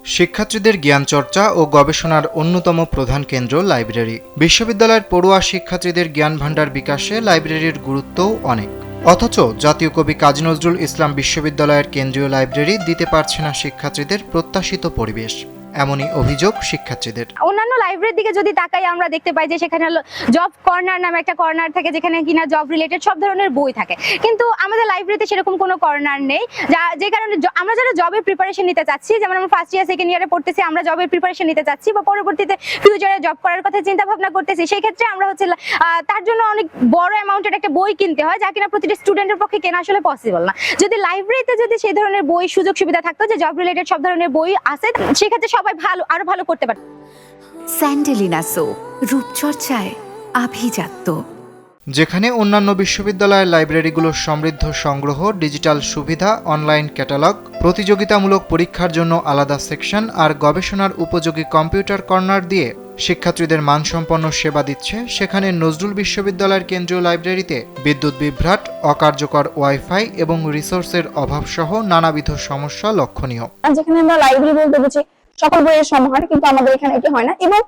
শিক্ষার্থীদের জ্ঞান চর্চা ও গবেষণার অন্যতম প্রধান কেন্দ্র লাইব্রেরি। বিশ্ববিদ্যালয়ের পড়ুয়া শিক্ষার্থীদের জ্ঞান ভাণ্ডার বিকাশে লাইব্রেরির গুরুত্বও অনেক। অথচ জাতীয় কবি কাজী নজরুল ইসলাম বিশ্ববিদ্যালয়ের কেন্দ্রীয় লাইব্রেরি দিতে পারছে না শিক্ষার্থীদের প্রত্যাশিত পরিবেশ, এমনই অভিযোগ শিক্ষার্থীদের। অন্যান্য লাইব্রেরির দিকে যদি তাকাই আমরা দেখতে পাই যে সেখানে জব কর্নার নামে একটা কর্নার থাকে, যেখানে কিনা জব রিলেটেড সব ধরনের বই থাকে, কিন্তু আমাদের লাইব্রেরিতে সেরকম কোনো কর্নার নেই। যে কারণে আমরা যারা জবের প্রিপারেশন নিতে চাচ্ছি, যেমন আমরা ফার্স্ট ইয়ার সেকেন্ড ইয়ারে পড়তেছি, আমরা জবের প্রিপারেশন নিতে চাচ্ছি বা পরবর্তীতে ফিউচারে জব করার কথা চিন্তা ভাবনা করতেছি, সেই ক্ষেত্রে আমরা তার জন্য অনেক বড় অ্যামাউন্টের একটা বই কিনতে হয়, যা কিনা প্রতিটি স্টুডেন্টের পক্ষে কেনা আসলে পসিবল না। যদি লাইব্রেরিতে সেই ধরনের বই সুযোগ সুবিধা থাকতো, যে জব রিলেটেড সব ধরনের বই আছে, সেক্ষেত্রে সবাই আরো ভালো করতে পারে। স্যান্ডেলিনা সো, রূপচর্চায় আভিজাত্য। যেখানে অন্যান্য বিশ্ববিদ্যালয়ের লাইব্রেরিগুলোর সমৃদ্ধ সংগ্রহ, ডিজিটাল সুবিধা, অনলাইন ক্যাটালগ, প্রতিযোগিতামূলক পরীক্ষার জন্য আলাদা সেকশন আর গবেষণার উপযোগী কম্পিউটার কর্নার দিয়ে শিক্ষার্থীদের মানসম্পন্ন সেবা দিচ্ছে, সেখানে নজরুল বিশ্ববিদ্যালয়ের কেন্দ্রীয় লাইব্রেরিতে বিদ্যুৎ বিভ্রাট, অকার্যকর ওয়াইফাই এবং রিসোর্সের অভাব সহ নানাবিধ সমস্যা লক্ষণীয়। যেখানে আমরা লাইব্রেরি বলতে বুঝি সকল বইয়ের সমাহার, কিন্তু আমাদের এখানে এটি হয় না। এবং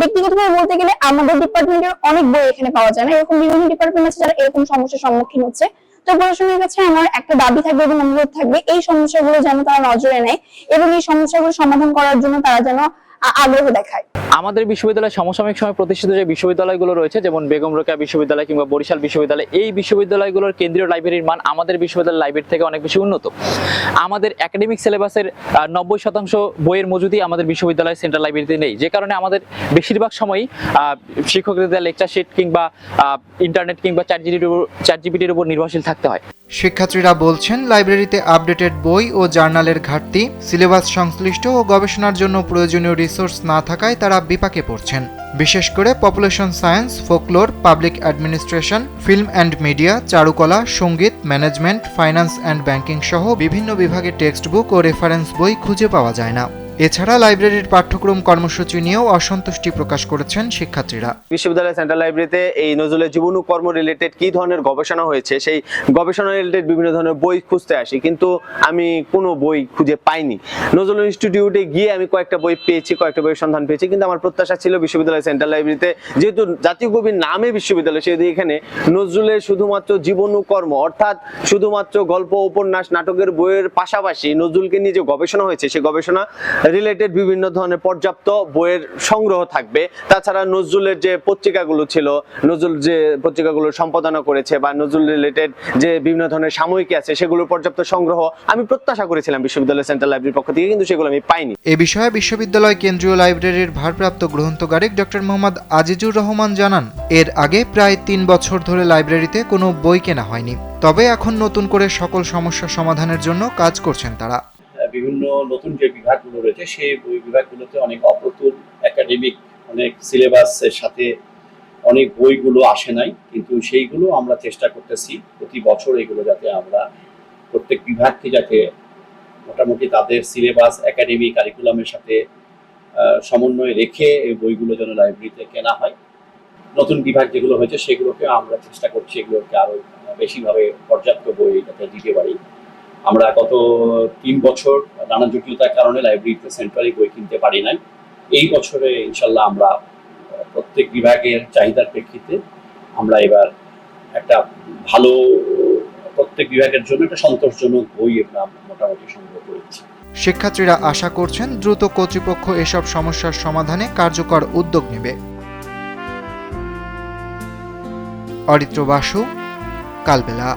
ব্যক্তিগতভাবে বলতে গেলে আমাদের ডিপার্টমেন্টের অনেক বই এখানে পাওয়া যায় না। এরকম বিভিন্ন ডিপার্টমেন্ট আছে যারা এরকম সমস্যার সম্মুখীন হচ্ছে। তো প্রশাসনের কাছে আমার একটা দাবি থাকবে এবং অনুরোধ থাকবে, এই সমস্যাগুলো যেন তারা নজরে নেয় এবং এই সমস্যাগুলো সমাধান করার জন্য তারা যেন আগ্রহ দেখায়। আমাদের বিশ্ববিদ্যালয়ে সমসাময়িক সময় প্রতিষ্ঠিত যে বিশ্ববিদ্যালয়গুলো রয়েছে, যেমন বেগম রোকেয়া বিশ্ববিদ্যালয় কিংবা বরিশাল বিশ্ববিদ্যালয়, এই বিশ্ববিদ্যালয়গুলোর কেন্দ্রীয় লাইব্রেরির মান আমাদের বিশ্ববিদ্যালয়ের লাইব্রেরি থেকে অনেক বেশি উন্নত। আমাদের একাডেমিক সিলেবাসের 90% বইয়ের মজুদি আমাদের বিশ্ববিদ্যালয়ের সেন্ট্রাল লাইব্রেরিতে নেই, যে কারণে আমাদের বেশিরভাগ সময়ই শিক্ষকদের লেকচার শিট কিংবা ইন্টারনেট কিংবা চ্যাট জিপিটির উপর নির্ভরশীল থাকতে হয়। শিক্ষার্থীরা বলছেন, লাইব্রেরিতে আপডেটেড বই ও জার্নালের ঘাটতি, সিলেবাস সংশ্লিষ্ট ও গবেষণার জন্য প্রয়োজনীয় রিসোর্স না থাকায় তারা বিপাকে পড়ছেন। বিশেষ করে population science, folklore, public administration, film and media, চারুকলা, সঙ্গীত, ম্যানেজমেন্ট, ফাইন্যান্স অ্যান্ড ব্যাংকিং সহ বিভিন্ন বিভাগের টেক্সট বুক ও রেফারেন্স বই খুঁজে পাওয়া যায় না। এছাড়া লাইব্রেরির পাঠ্যক্রম কর্মসূচি নিয়েও অসন্তুষ্টি প্রকাশ করেছেন শিক্ষার্থীরা। বিশ্ববিদ্যালয় সেন্ট্রাল লাইব্রেরিতে এই নজরুলের জীবন ও কর্ম রিলেটেড কি ধরনের গবেষণা হয়েছে, সেই গবেষণা রিলেটেড বিভিন্ন ধরনের বই খুঁজতে আসি, কিন্তু আমি কোনো বই খুঁজে পাইনি। নজরুল ইনস্টিটিউটে গিয়ে আমি কয়েকটা বই পেয়েছি, কয়েকটা বইয়ের সন্ধান পেয়েছি, কিন্তু আমার প্রত্যাশা ছিল বিশ্ববিদ্যালয় সেন্ট্রাল লাইব্রেরিতে, যেহেতু জাতীয় কবির নামে বিশ্ববিদ্যালয়, সেহেতু এখানে নজরুলের শুধুমাত্র জীবন ও কর্ম, অর্থাৎ শুধুমাত্র গল্প, উপন্যাস, নাটকের বইয়ের পাশাপাশি নজরুলকে নিয়ে যে গবেষণা হয়েছে, সেই গবেষণা রিলেটেড বিভিন্ন ধরনের পর্যাপ্ত বইয়ের সংগ্রহ থাকবে। তাছাড়া নজরুলের যে পত্রিকাগুলো ছিল, নজরুল যে পত্রিকাগুলো সম্পাদনা করেছে বা নজরুল রিলেটেড যে বিভিন্ন ধরনের সাময়িকী আছে, সেগুলোর পর্যাপ্ত সংগ্রহ আমি প্রত্যাশা করেছিলাম বিশ্ববিদ্যালয় সেন্ট্রাল লাইব্রেরির পক্ষ থেকে, কিন্তু সেগুলো আমি পাইনি। এ বিষয়ে বিশ্ববিদ্যালয় কেন্দ্রীয় লাইব্রেরির ভারপ্রাপ্ত গ্রন্থগারিক ডক্টর মোহাম্মদ আজিজুর রহমান জানান, এর আগে প্রায় 3 বছর ধরে লাইব্রেরিতে কোনো বই কেনা হয়নি, তবে এখন নতুন করে সকল সমস্যা সমাধানের জন্য কাজ করছেন তারা। বিভিন্ন নতুন যে বিভাগগুলো রয়েছে, সেই বিভাগগুলোতে অনেক অপ্রতুল একাডেমিক অনেক সিলেবাসের সাথে অনেক বইগুলো আসে নাই, কিন্তু সেইগুলো আমরা চেষ্টা করতেছি প্রতি বছর এগুলো যাতে আমরা প্রত্যেক বিভাগকে যাতে মোটামুটি তাদের সিলেবাস, একাডেমিক কারিকুলামের সাথে সমন্বয় রেখে এই বইগুলো যেন লাইব্রেরিতে কেনা হয়। নতুন বিভাগ যেগুলো হয়েছে সেগুলোকে আমরা চেষ্টা করছি এগুলোকে আরো বেশিভাবে পর্যাপ্ত বই যাতে দিতে পারি। আমরা গত 3 বছর নানা জটিলতার কারণে লাইব্রেরিতে সেন্ট্রালি বই কিনতে পারি নাই। এই বছরে ইনশাল্লাহ আমরা প্রত্যেক বিভাগের চাহিদার প্রেক্ষিতে আমরা এবার একটা ভালো, প্রত্যেক বিভাগের জন্য একটা সন্তোষজনক বই আমরা মোটামুটি সংগ্রহ করেছি। শিক্ষার্থীরা আশা করছেন দ্রুত কর্তৃপক্ষ এসব সমস্যার সমাধানে কার্যকর উদ্যোগ নেবে। অরিত্র বাসু, কালবেলা।